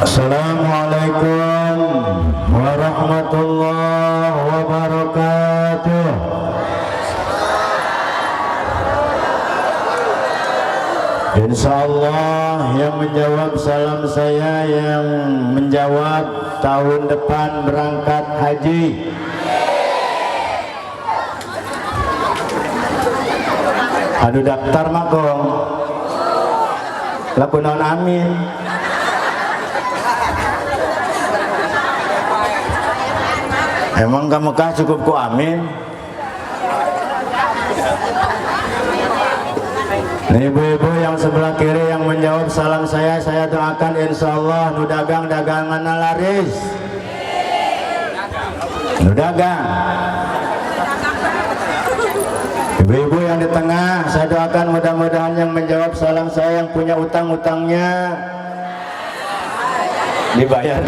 Assalamualaikum warahmatullahi wabarakatuh. Insyaallah yang menjawab salam saya, yang menjawab tahun depan berangkat haji. Adu daftar magong laku naon amin. Emang kamu kah cukup ku amin? Nih ibu-ibu yang sebelah kiri yang menjawab salam saya doakan insyaallah nu dagang dagangan laris. Nu dagang. Ibu-ibu yang di tengah, saya doakan mudah-mudahan yang menjawab salam saya yang punya utang-utangnya dibayar.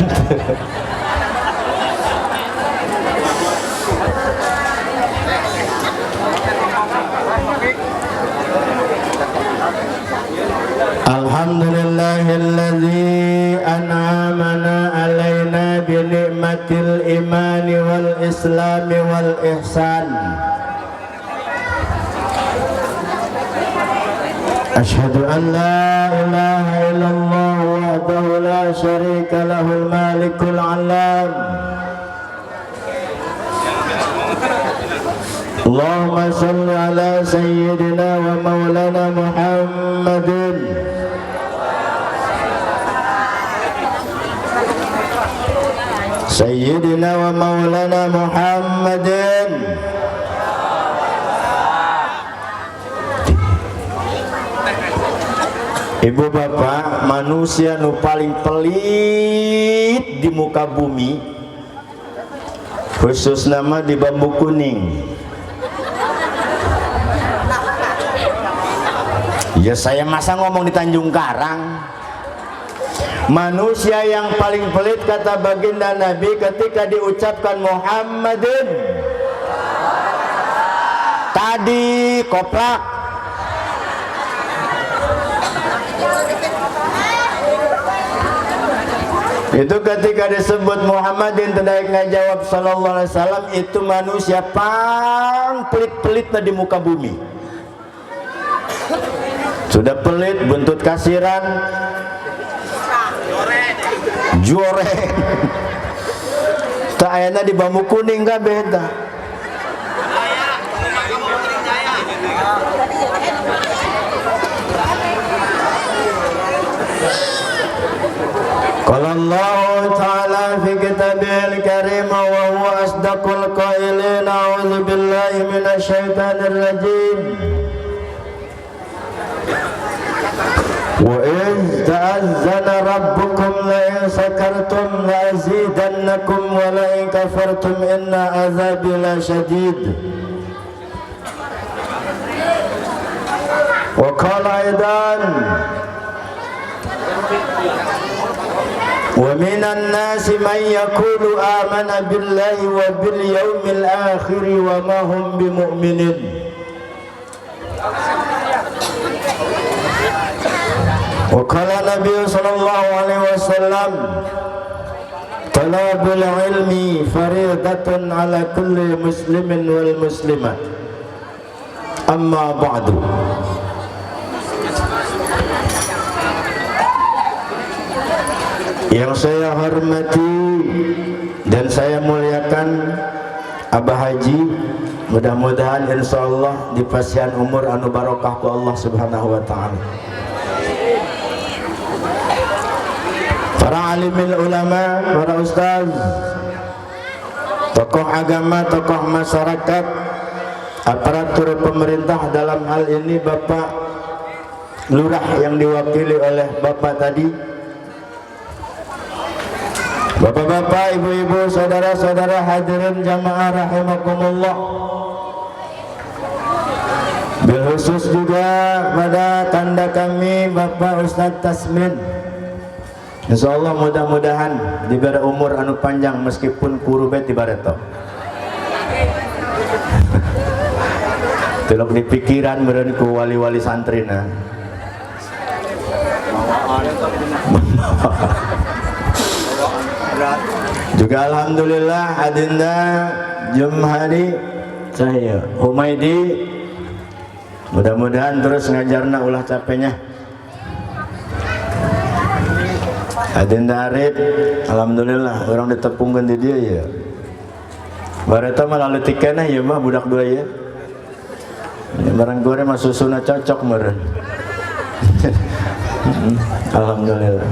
Alhamdulillahilladzi an'amana alaina bi ni'matil imani wal islami wal ihsan. Asyhadu an la ilaha illallah wahdahu la syarika lahul malikul alam. Allahumma salli ala sayyidina wa maulana Muhammadin Sayyidina wa maulana Muhammadin. Ibu bapak, manusia nu paling pelit di muka bumi, khusus nama di Bambu Kuning. Ya saya masa ngomong di Tanjung Karang. Manusia yang paling pelit kata baginda Nabi ketika diucapkan Muhammadin tadi koplak. Itu ketika disebut Muhammadin tidak ngajawab sallallahu alaihi wasallam, itu manusia paling pelit-pelitnya di muka bumi. Sudah pelit, buntut kasiran, joreng. Tak ayana di Bambu Kuning gak beda. Qala Allah Ta'ala fi kitabil karim wa huwa asdaqul qailin, a'udzu billahi minasy syaithanir rajim. Wa in ta'azzana rabbukum la in sakartum la azidannakum wa la in kafartum inna azabi lasyadid. Wa qala aidan wa minan nasi man yaqulu amana billahi wa bil yaumil akhir wa ma hum bimu'minin. Wa qala Nabi sallallahu alaihi wasallam talabul ilmi faridatun ala kulli muslimin wal muslimat. Amma ba'du. Yang saya hormati dan saya muliakan Abah Haji, mudah-mudahan insyaallah di pasian umur anu barokah ku Allah Subhanahu wa taala. Para alimil ulama, para ustaz, tokoh agama, tokoh masyarakat, aparatur pemerintah, dalam hal ini Bapak Lurah yang diwakili oleh Bapak tadi, bapak-bapak, ibu-ibu, saudara-saudara hadirin jamaah rahimakumullah. Bil khusus juga pada tanda kami Bapak Ustadz Tasmin. Insyaallah mudah-mudahan diberi umur anu panjang meskipun kurubet dibareto. Telok di pikiran meureun ku wali-wali santrina. Juga alhamdulillah Adinda Jumhari saya Humaidi, mudah-mudahan terus ngajarna ulah capeknya. Adinda Arif, alhamdulillah orang ditepungkan di dia ya. Bareta malah letikana ya mah budak dua ya. Barang goreng mah susuna cocok meureun. Alhamdulillah.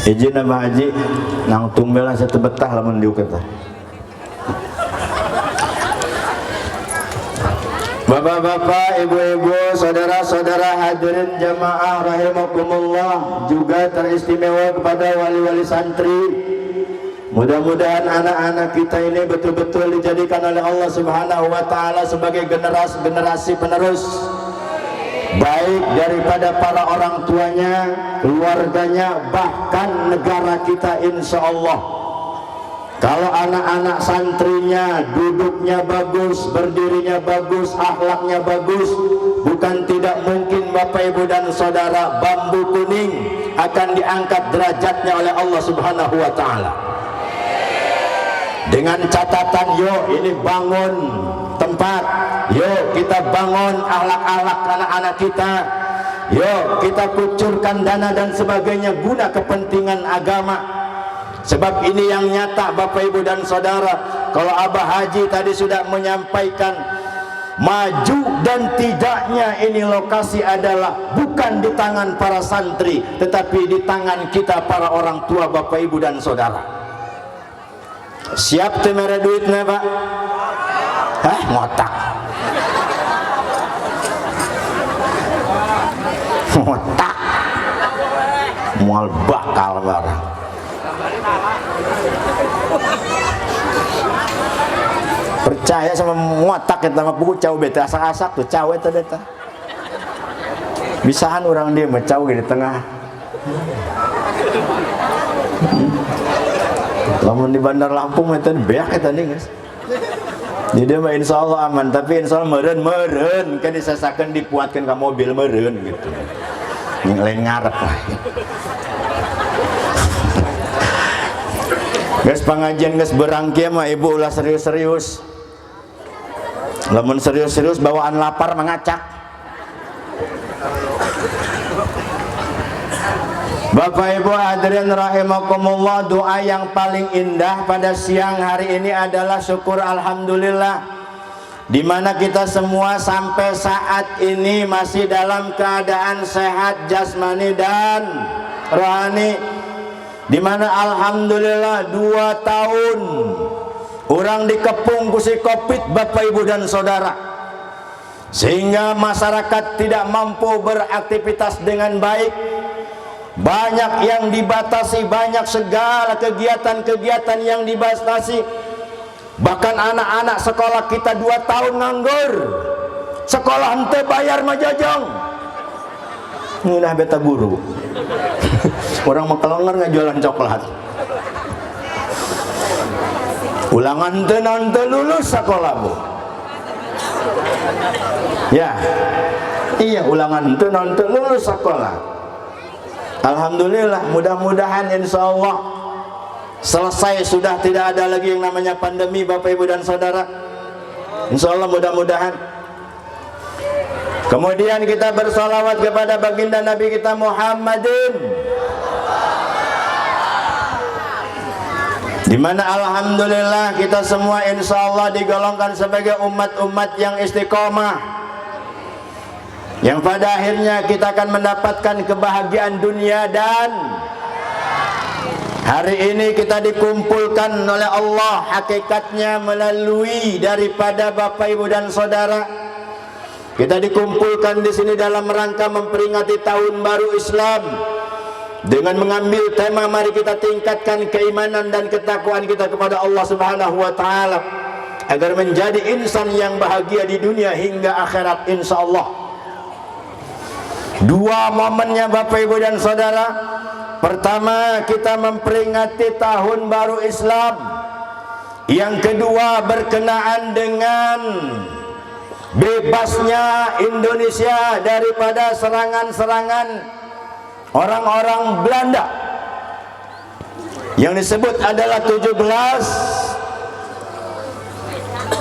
Izin Abah Haji nang tumbelan satu betah lamun diukeut. Bapak-bapak, ibu-ibu, saudara-saudara hadirin jamaah rahimakumullah, juga teristimewa kepada wali-wali santri. Mudah-mudahan anak-anak kita ini betul-betul dijadikan oleh Allah Subhanahu wa taala sebagai generasi penerus, baik daripada para orang tuanya, keluarganya, bahkan negara kita insya Allah. Kalau anak-anak santrinya duduknya bagus, berdirinya bagus, akhlaknya bagus, bukan tidak mungkin Bapak Ibu dan Saudara, bambu kuning akan diangkat derajatnya oleh Allah Subhanahu wa taala. Dengan catatan, yuk ini bangun tempat, yuk kita bangun akhlak-akhlak anak-anak kita, yuk kita kucurkan dana dan sebagainya guna kepentingan agama. Sebab ini yang nyata Bapak Ibu dan Saudara. Kalau Abah Haji tadi sudah menyampaikan, maju dan tidaknya ini lokasi adalah bukan di tangan para santri, tetapi di tangan kita para orang tua Bapak Ibu dan Saudara. Siap temera duitnya Pak? Hah? Ngotak. Ngotak. Mual bakal barang. Percaya sama ngotak kita mah buku cau beta asak-asak tuh cawe teh eta. Bisahan orang dia mah cau di tengah. Lamun di Bandar Lampung eta beak eta nih guys. Jadi dia mah insyaallah aman, tapi insyaallah meureun kan disasakeun dipuatkeun ka mobil meureun gitu. Yang lain ngarep lah. Guys, pengajian guys berangkia mah ibu ulah serius-serius. Lamun serius-serius bawaan lapar mengacak. Bapak Ibu hadirin rahimakumullah, doa yang paling indah pada siang hari ini adalah syukur alhamdulillah, dimana kita semua sampai saat ini masih dalam keadaan sehat jasmani dan rohani, dimana alhamdulillah 2 tahun orang dikepung ku si Covid Bapak Ibu dan Saudara, sehingga masyarakat tidak mampu beraktivitas dengan baik, banyak yang dibatasi, banyak segala kegiatan-kegiatan yang dibatasi. Bahkan anak-anak sekolah kita 2 tahun nganggur, sekolah henteu bayar majajong ngeunah beta guru. Orang mekelenger ngajualan coklat, ulangan teu lulus sekolah bu. Ya, iya ulangan teu lulus sekolah. Alhamdulillah, mudah-mudahan insya Allah selesai, sudah tidak ada lagi yang namanya pandemi Bapak Ibu dan Saudara. Insya Allah mudah-mudahan. Kemudian kita bersalawat kepada baginda Nabi kita Muhammadin, dimana alhamdulillah kita semua insya Allah digolongkan sebagai umat-umat yang istiqomah, yang pada akhirnya kita akan mendapatkan kebahagiaan dunia. Dan hari ini kita dikumpulkan oleh Allah hakikatnya melalui daripada Bapak Ibu dan Saudara. Kita dikumpulkan di sini dalam rangka memperingati tahun baru Islam dengan mengambil tema mari kita tingkatkan keimanan dan ketakwaan kita kepada Allah Subhanahu wa taala agar menjadi insan yang bahagia di dunia hingga akhirat insya Allah. 2 momennya Bapak Ibu dan Saudara. Pertama, kita memperingati tahun baru Islam. Yang kedua, berkenaan dengan bebasnya Indonesia daripada serangan-serangan orang-orang Belanda yang disebut adalah 17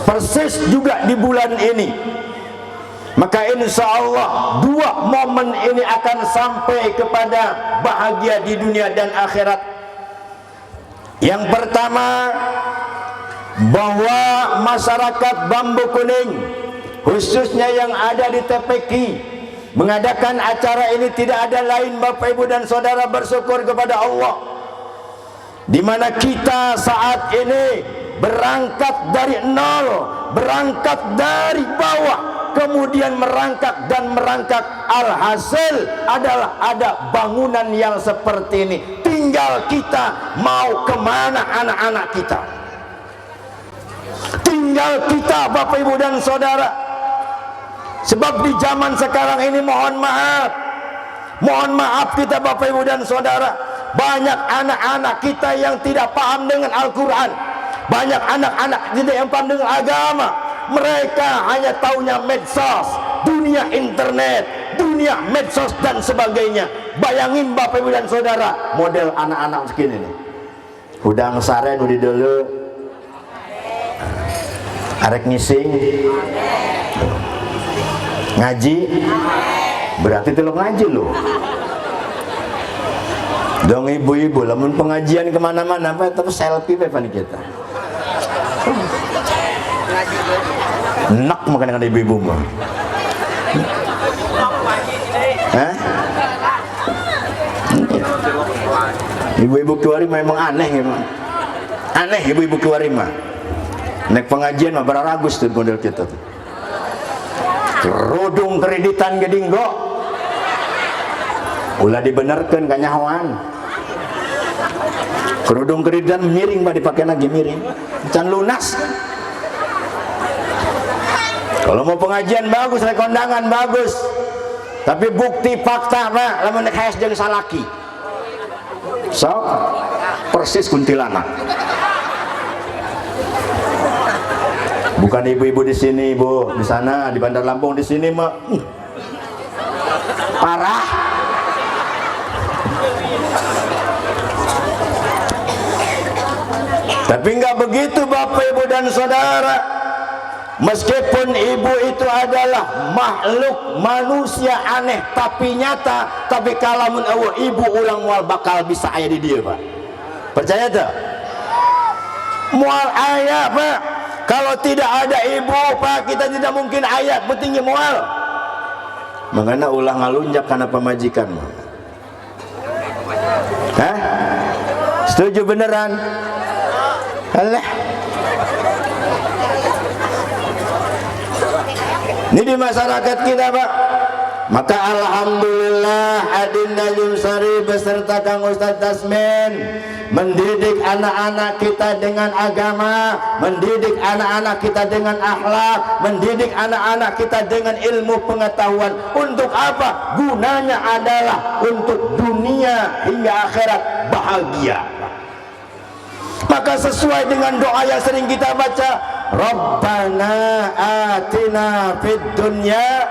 persis juga di bulan ini. Maka insya Allah dua momen ini akan sampai kepada bahagia di dunia dan akhirat. Yang pertama, bahwa masyarakat Bambu Kuning khususnya yang ada di TPQ mengadakan acara ini tidak ada lain Bapak Ibu dan Saudara bersyukur kepada Allah, di mana kita saat ini berangkat dari nol, berangkat dari bawah, kemudian merangkak dan merangkak. Alhasil adalah ada bangunan yang seperti ini. Tinggal kita mau kemana anak-anak kita, tinggal kita Bapak Ibu dan Saudara. Sebab di zaman sekarang ini mohon maaf kita Bapak Ibu dan Saudara, banyak anak-anak kita yang tidak paham dengan Al-Quran, banyak anak-anak kita yang paham dengan agama. Mereka hanya taunya medsos, dunia internet, dunia medsos dan sebagainya. Bayangin Bapak Ibu dan Saudara, model anak-anak segini nih, hudang saren udah dulu arek ngising ngaji, berarti telok ngaji loh dong ibu-ibu. Lamun pengajian kemana-mana apa terus selfie apa nih kita enak makan dengan ibu-ibu mah. Ibu-ibu keluarin memang aneh memang. Aneh ibu-ibu keluarin mah. Nek pengajian mah beraragus tuh model kita tuh. Kerudung kreditan gedinggo. Ulah dibenerkeun ka nyahoan. Kerudung kreditan miring mah dipakai lagi miring. Can lunas. Kalau mau pengajian bagus, kondangan bagus. Tapi bukti fakta mah lamun nek hayas jeung salaki. So, persis kuntilanak. Bukan ibu-ibu di sini, Bu, di sana di Bandar Lampung, di sini mah parah. Tapi enggak begitu Bapak Ibu dan Saudara. Meskipun ibu itu adalah makhluk manusia aneh tapi nyata, tapi kalamun Allah ibu ulang mual bakal bisa aya di dia, Pak. Percaya tuh? Mual aya, Pak. Kalau tidak ada ibu, Pak, kita tidak mungkin aya petinggi mual. Mangana ulah ngalunjak karena pemajikan. Hah? Setuju beneran? Alah. Ini di masyarakat kita, Pak. Maka alhamdulillah Adinda Yumsari beserta Kang Ustadz Tasmin mendidik anak-anak kita dengan agama, mendidik anak-anak kita dengan akhlak, mendidik anak-anak kita dengan ilmu pengetahuan. Untuk apa? Gunanya adalah untuk dunia hingga akhirat bahagia. Maka sesuai dengan doa yang sering kita baca, Rabbana atina fid dunya.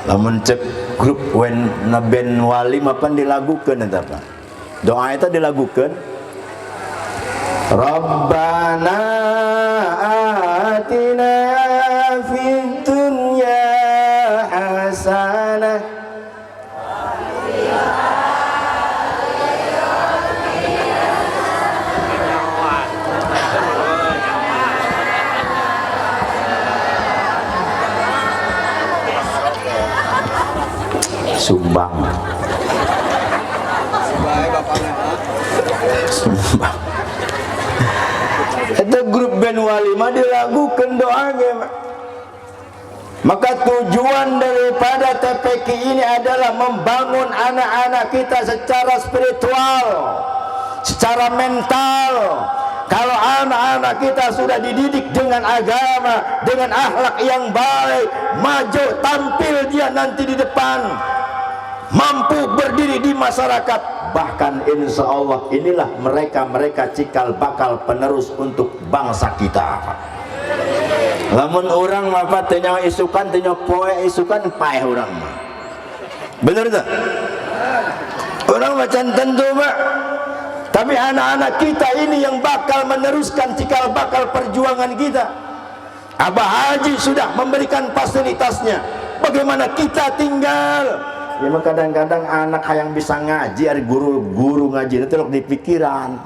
Lamun cek grup wen naben wali mapan dilagukeun eta Pak. Doa itu dilagukeun. Rabbana atina fid dunya hasanah. Sumbang. Sumbang. Itu grup band wali mah dilagukan doanya. Maka tujuan daripada TPQ ini adalah membangun anak-anak kita secara spiritual, secara mental. Kalau anak-anak kita sudah dididik dengan agama, dengan akhlak yang baik, maju tampil dia nanti di depan, mampu berdiri di masyarakat. Bahkan insya Allah inilah mereka cikal bakal penerus untuk bangsa kita. Lamun orang apa tanya isukan tanya poe isukan paeh orang. Benar tak? Orang macam tentu Pak. Tapi anak-anak kita ini yang bakal meneruskan cikal bakal perjuangan kita. Abah Haji sudah memberikan fasilitasnya, bagaimana kita tinggal? Ya kadang-kadang anak yang bisa ngaji, ada guru ngaji itu loh di pikiran.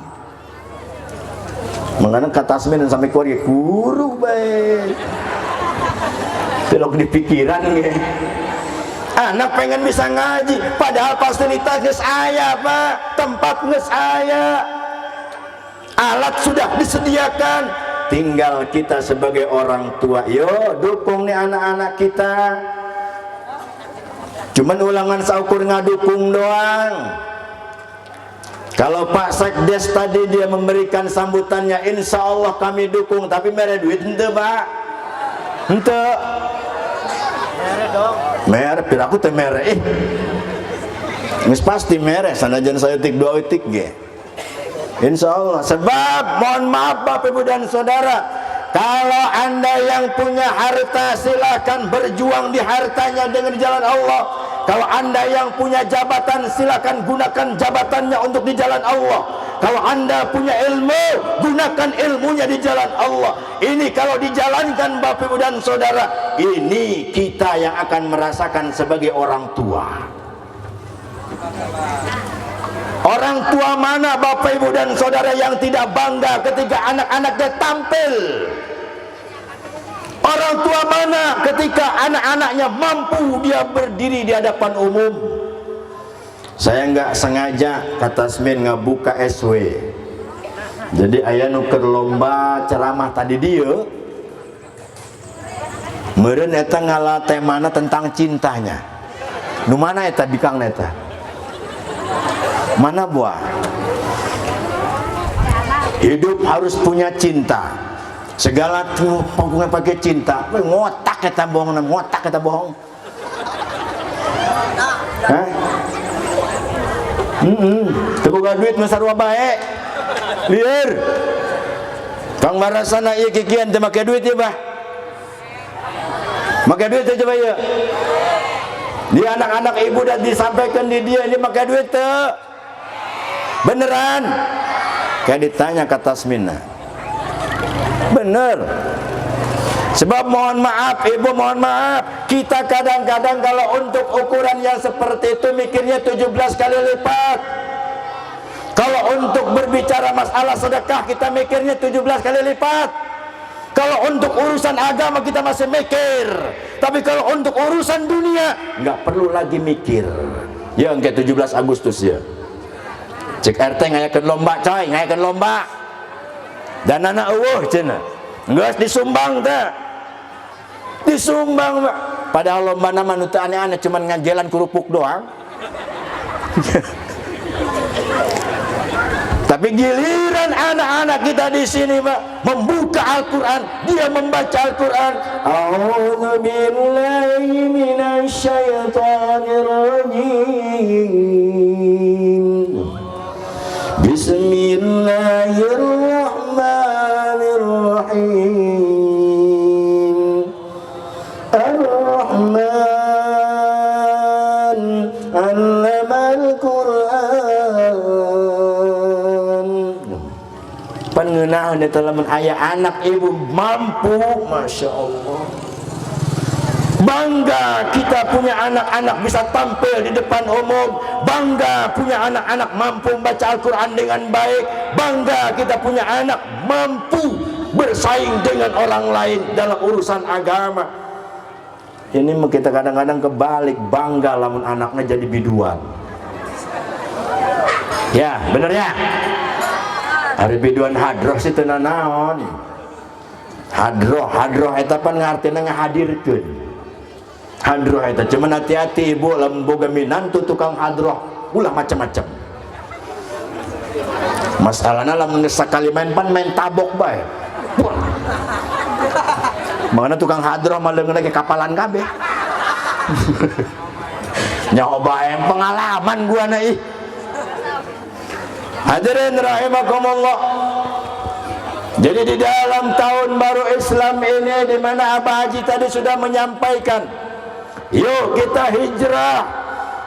Mengenai kata Tasmin sampai keluar guru baik. Itu loh di pikiran ya. Anak pengen bisa ngaji, padahal fasilitasnya saya Pak, tempatnya saya, alat sudah disediakan, tinggal kita sebagai orang tua, yo dukung nih anak-anak kita. Cuman ulangan saukur ngadukung doang. Kalau Pak Sekdes tadi dia memberikan sambutannya, insya Allah kami dukung, tapi mere duit ente Pak, ente mere piraku teh mere nges pasti mere sanajan saya tik dua titik ge insya Allah. Sebab mohon maaf Bapak Ibu dan Saudara, kalau Anda yang punya harta silakan berjuang di hartanya dengan jalan Allah. Kalau Anda yang punya jabatan silakan gunakan jabatannya untuk di jalan Allah. Kalau Anda punya ilmu, gunakan ilmunya di jalan Allah. Ini kalau dijalankan Bapak Ibu dan Saudara, ini kita yang akan merasakan sebagai orang tua. Orang tua mana Bapak Ibu dan Saudara yang tidak bangga ketika anak-anaknya tampil? Orang tua mana ketika anak-anaknya mampu dia berdiri di hadapan umum? Saya nggak sengaja kata Tasmin ngebuka SW. Jadi ayah nuker lomba ceramah tadi dia. Meureun eta ngalah temana tentang cintanya. Nu mana eta bikang eta? Mana buah? Hidup harus punya cinta. Segala panggungan pakai cinta. Ngotak eta bohong, ngotak eta bohong. Hah? Terbuka duit masarwa baik. Liar. Kang marasana ieu kikian teh make duit ya, Bah. Make duit teh coba ya. Di anak-anak ibu dan disampaikan di dia ini make duit teh. Beneran? Kayak ditanya kata Tasmina. Bener. Sebab mohon maaf ibu, mohon maaf, kita kadang-kadang kalau untuk ukuran yang seperti itu mikirnya 17 kali lipat. Kalau untuk berbicara masalah sedekah kita mikirnya 17 kali lipat. Kalau untuk urusan agama kita masih mikir. Tapi kalau untuk urusan dunia nggak perlu lagi mikir. Ya kayak 17 Agustus ya. Cek RT ngayakeun lomba coy, ngayakeun lomba. Dan anak cenah. Geus disumbang teh. Disumbang Pak. Padahal lomba nama nu teu aneh-aneh cuman ngajelan kerupuk doang. Tapi giliran anak-anak kita di sini Pak membuka Al-Qur'an, dia membaca Al-Qur'an. A'udzu billahi minasy syaithanir rajim. Bismillahirrahmanirrahim. Ar-Rahman 'allamal Qur'an. Pengenahan di dalam ayat anak ibu mampu, Masya Allah. Bangga kita punya anak-anak bisa tampil di depan umum. Bangga punya anak-anak mampu membaca Al-Quran dengan baik. Bangga kita punya anak mampu bersaing dengan orang lain dalam urusan agama. Ini kita kadang-kadang kebalik, bangga lamun anaknya jadi biduan. Ya bener ya. Hari biduan hadroh sih tenan naon. Hadroh eta pan ngartina ngahadirkeun. Hadroh eta cuman hati-hati ibu lamun boga minantu tukang hadroh ulah macam-macam. Masalahna lamun sakali main pan main tabok bae. Mangana tukang hadroh mah leungeun ge kapalan kabeh. Nyobain pengalaman gua na ih. Hadirin rahimakumullah. Jadi di dalam tahun baru Islam ini di mana Abah Haji tadi sudah menyampaikan, yuk kita hijrah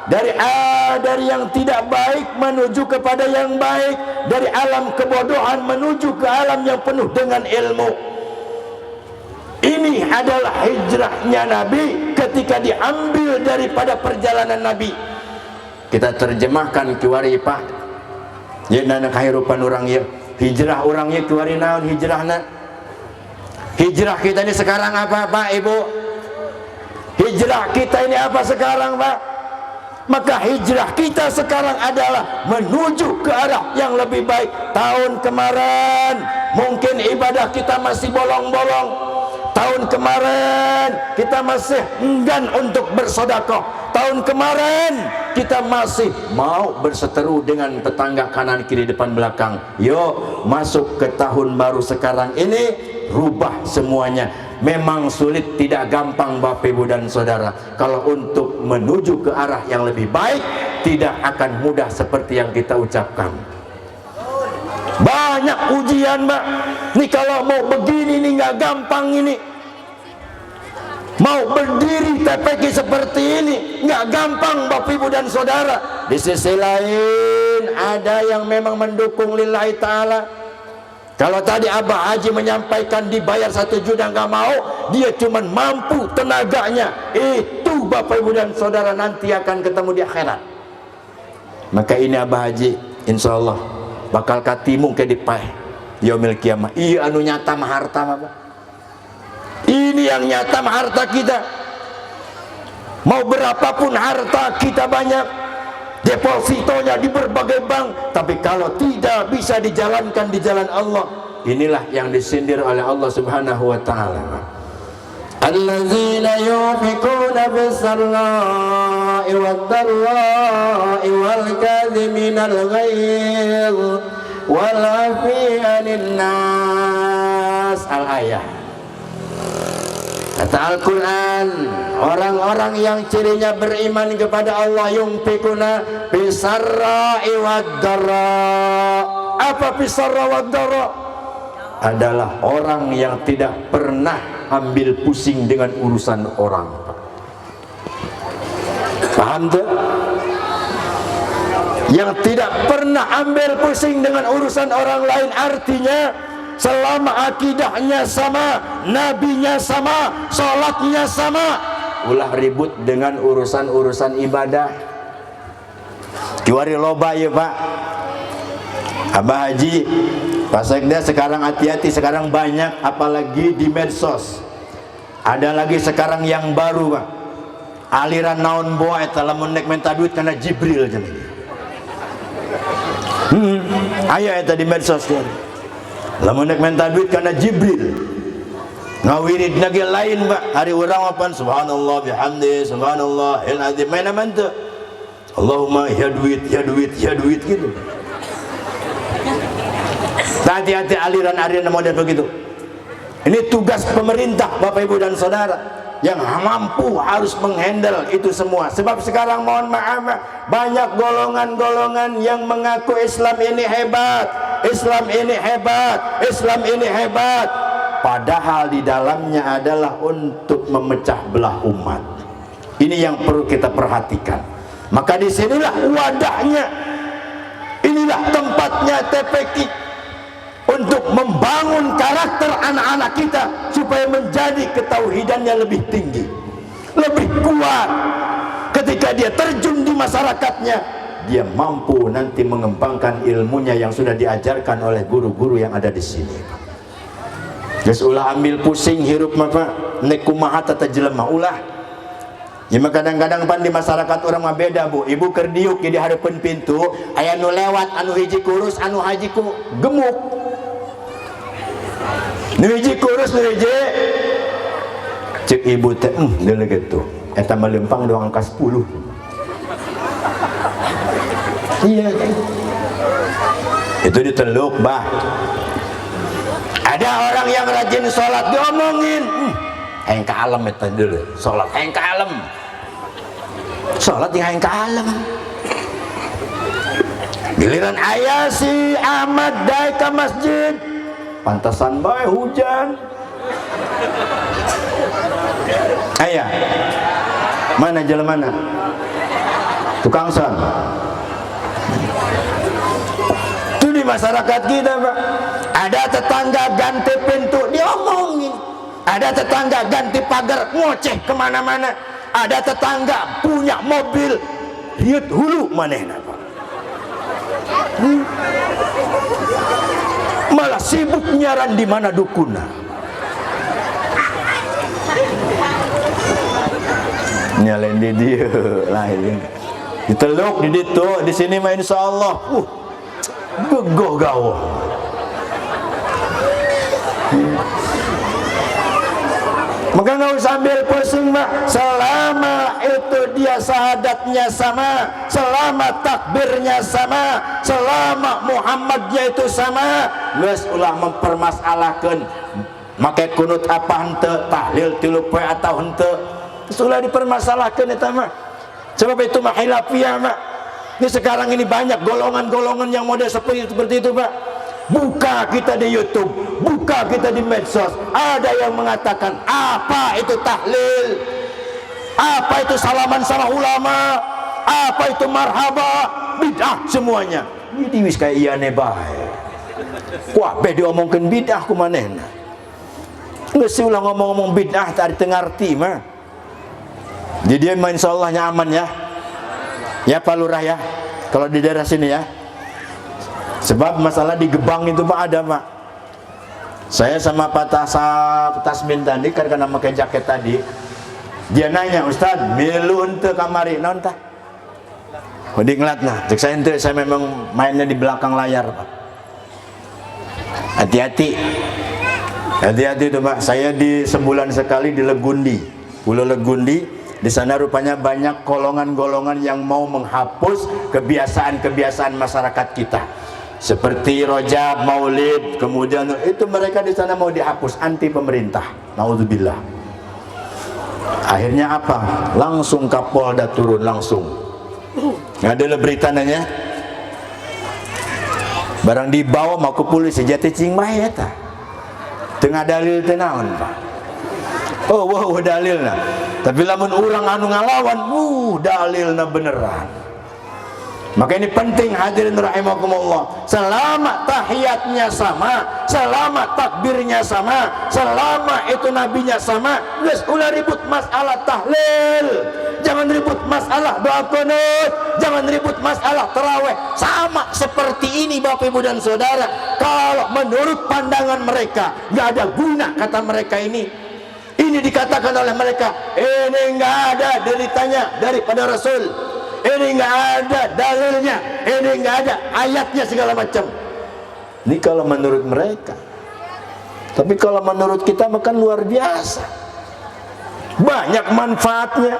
dari yang tidak baik menuju kepada yang baik, dari alam kebodohan menuju ke alam yang penuh dengan ilmu. Ini adalah hijrahnya Nabi ketika diambil daripada perjalanan Nabi. Kita terjemahkan kiwari Pak, ya nana kehidupan orang ya, hijrah orang ya kiwari naon hijrahna. Hijrah kita ini sekarang apa Pak Ibu? Hijrah kita ini apa sekarang Pak? Maka hijrah kita sekarang adalah menuju ke arah yang lebih baik. Tahun kemarin mungkin ibadah kita masih bolong-bolong. Tahun kemarin kita masih enggan untuk bersedekah. Tahun kemarin kita masih mau berseteru dengan tetangga kanan kiri depan belakang. Yuk masuk ke tahun baru sekarang ini, rubah semuanya. Memang sulit, tidak gampang Bapak Ibu dan Saudara. Kalau untuk menuju ke arah yang lebih baik, tidak akan mudah seperti yang kita ucapkan. Banyak ujian Mbak. Nih kalau mau begini nih nggak gampang ini. Mau berdiri TPQ seperti ini nggak gampang Bapak Ibu dan Saudara. Di sisi lain ada yang memang mendukung lillahi ta'ala. Kalau tadi Abah Haji menyampaikan dibayar 1 juta nggak mau, dia cuma mampu tenaganya. Itu Bapak Ibu dan Saudara nanti akan ketemu di akhirat. Maka ini Abah Haji insya Allah bakal katimu ke dipai yaumil kiamah. Iya anu nyata mah harta mah. Ini yang nyata mah harta kita. Mau berapapun harta kita banyak, depositonya di berbagai bank, tapi kalau tidak bisa dijalankan di jalan Allah, inilah yang disindir oleh Allah Subhanahu wa taala. Alladzina yunfiquna bis-sarra'i wad-dharra'i wal kadhiminal ghaidh wal 'afina 'anil nas. Al-ayah. Kata Al-Quran, orang-orang yang cirinya beriman kepada Allah yunfikuna bis-sarra'i wad-dharra. Apa bis-sarra wad-dharra? Adalah orang yang tidak pernah ambil pusing dengan urusan orang. Paham tuh? Yang tidak pernah ambil pusing dengan urusan orang lain, artinya selama akidahnya sama, nabinya sama, sholatnya sama, ulah ribut dengan urusan-urusan ibadah. Kiwari loba ya Pak. Abah Haji, Pak Sekda sekarang hati-hati, sekarang banyak apalagi di medsos. Ada lagi sekarang yang baru Pak, aliran naon boa eta lamun nek minta duit karena Jibril jadi. Aya eta di medsos ya. Lamun nek minta duit karena Jibril. Ngawirid lagi lain Pak, hari urang apa subhanallah bihamdi subhanallah il azim mana mantu. Allahumma ya duit ya duit ya duit gitu. Hati-hati aliran-aliran model begitu. Ini tugas pemerintah Bapak Ibu dan Saudara yang mampu harus menghandle itu semua. Sebab sekarang mohon maaf banyak golongan-golongan yang mengaku Islam ini hebat, Islam ini hebat, Islam ini hebat, padahal di dalamnya adalah untuk memecah belah umat. Ini yang perlu kita perhatikan. Maka disinilah wadahnya, inilah tempatnya TPQ untuk membangun karakter anak-anak kita supaya menjadi ketauhidannya lebih tinggi, lebih kuat. Ketika dia terjun di masyarakatnya, dia mampu nanti mengembangkan ilmunya yang sudah diajarkan oleh guru-guru yang ada di sini. Geus ulah ambil pusing hirup mah Pak, nek kumaha tata jelema ulah. Ya kadang-kadang pan di masyarakat orang mah beda Bu. Ibu keur diuk di hareupeun pintu, aya nu lewat anu hiji kurus, anu hiji ku gemuk. Nu hiji kurus, nu hiji cek ibu teh deuleu gitu. Eta mah lempang doang angka 10. Iya. Itu diteluk, Bah. Ada orang yang rajin sholat diomongin, hayang kalem eta deuleu. Sholat hayang kalem. Sholat yang hayang kalem. Giliran aya si Ahmad daek ka masjid, pantasan bae hujan. Ayah, mana jalan mana? tukang son. Itu di masyarakat kita, Pak. Ada tetangga ganti pintu diomongin, ada tetangga ganti pagar ngoceh kemana-mana, ada tetangga punya mobil riut hulu manehna, Pak. Malah sibuk nyaran di mana dukuna. Nyalain di dia lain. Diteluk di ditu, di sini mah insyaallah. Gegoh gawah. Maka nggak usah ambil pusing, Mak. Selama itu dia syahadatnya sama, selama takbirnya sama, selama Muhammadnya itu sama, geus ulah mempermasalahkan make kunut apa henteu, tahlil 3 poe atau henteu. Sudah dipermasalahkan eta mah. Sebab itu mah khilafiyah, Mak. Ini sekarang ini banyak golongan-golongan yang model seperti itu, Pak. Buka kita di YouTube, buka kita di medsos, ada yang mengatakan apa itu tahlil, apa itu salaman sama ulama, apa itu marhaba, bid'ah semuanya. Ini wis kayak iane bae. Wah, be diomongkeun bid'ah kumanehna. Geus ulah ngomong-ngomong bid'ah tadi teu ngarti mah. Jadi dia insyaallah nyaman ya. Ya Pak Lurah ya. Kalau di daerah sini ya. Sebab masalah di Gebang itu Pak ada, Pak. Saya sama Pak Tasmin tadi karena pakai jaket tadi. Dia nanya, "Ustaz, milu henteu kamari naon tah?" Heudik nglatna. Cek saya henteu, saya memang mainnya di belakang layar, Pak. Hati-hati. Hati-hati itu, Pak. Saya di sebulan sekali di Legundi. Pulau Legundi. Di sana rupanya banyak golongan-golongan yang mau menghapus kebiasaan-kebiasaan masyarakat kita. Seperti Rojab, Maulid, kemudian itu mereka di sana mau dihapus, anti pemerintah. Naudzubillah. Akhirnya apa? Langsung Kapolda turun langsung. Ada berita nanya. Barang dibawa mau ke polisi jati cing mah eta. Tengah dalil teh naon, Pak? Oh, wow, dalilna. Tapi lamun urang anu ngalawan, dalilna beneran. Maka ini penting hadirin rahimakumullah. Selama tahiyatnya sama, selama takbirnya sama, selama itu nabinya sama, geus ulah ribut masalah tahlil. Jangan ribut masalah doa qunut, jangan ribut masalah tarawih. Sama seperti ini Bapak Ibu dan Saudara. Kalau menurut pandangan mereka enggak ada guna kata mereka ini. Ini dikatakan oleh mereka, ini enggak ada deritanya daripada Rasul. Ini nggak ada dalilnya, ini nggak ada ayatnya segala macam. Ini kalau menurut mereka. Tapi kalau menurut kita makan luar biasa. Banyak manfaatnya,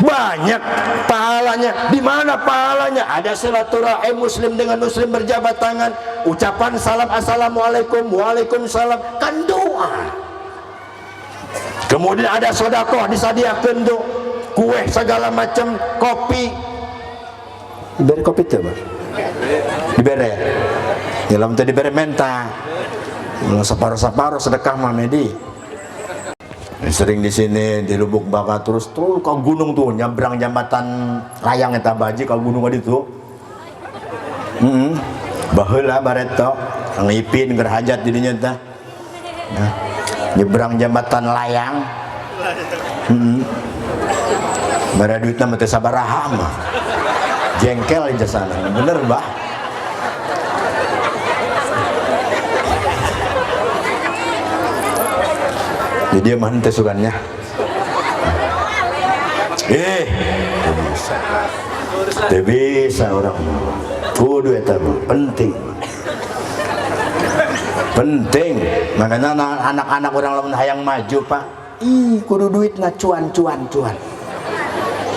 banyak pahalanya. Di mana pahalanya? Ada silaturahim Muslim dengan Muslim berjabat tangan, ucapan salam assalamualaikum, waalaikumsalam, kan doa. Kemudian ada sedekah disadiakeun tuh. Kue segala macam, kopi. Diberi kopi tuh, Bang. Diberi. Ya lam tadi diberi menta. Separuh-separuh sedekah mah Medi. Sering di sini di Lubuk Baka terus ke gunung tuh nyabrang jambatan layang eta baji ke gunung tadi tuh. Baheula bareto ngipin gerhajat di dinya teh. Nah, nyebrang jambatan layang. Bara duitna mah teu sabaraha mah. Jengkel aja sana. Bener, Bah. Jadi dia mah teh sugannya. Teu bisa orang. Kudu eta penting. Penting. Makanya anak-anak orang lamun hayang maju, Pak. Kudu duitna cuan.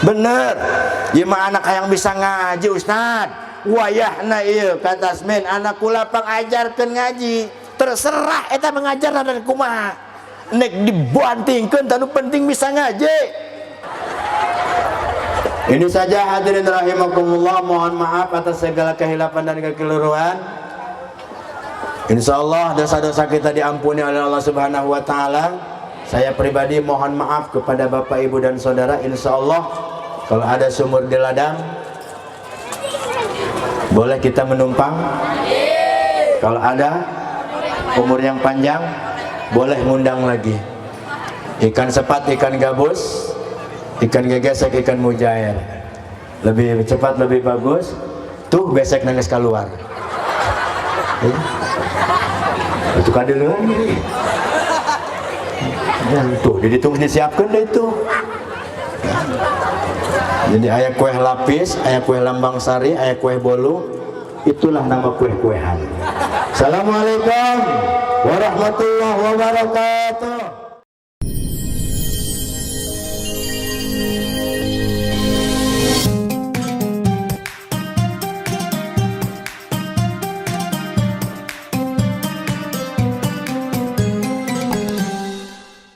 Bener, ieu mah anak yang bisa ngaji Ustad. Wayahna ieu kata Tasmin, anak kula pangajarkeun ngaji. Terserah eta mengajarna dan kumaha. Nek dibantingkeun tanu penting bisa ngaji. Ini saja hadirin rahimakumullah, mohon maaf atas segala kehilafan dan kekeliruan. Insyaallah dosa-dosa kita diampuni oleh Allah Subhanahu wa taala. Saya pribadi mohon maaf kepada Bapak Ibu dan Saudara. Insyaallah Kalau ada sumur di ladang, boleh kita menumpang. Kalau ada umur yang panjang, boleh ngundang lagi. Ikan sepat, ikan gabus, ikan gegesek, ikan mujair. Lebih cepat, lebih bagus. Tuh besek nangis keluar. Itu kan dulu. Tuh, jadi tuh disiapkan deh itu. Jadi ayah kue lapis, ayah kue lambang sari, ayah kue bolu. Itulah nama kue-kuehan. Assalamualaikum warahmatullahi wabarakatuh.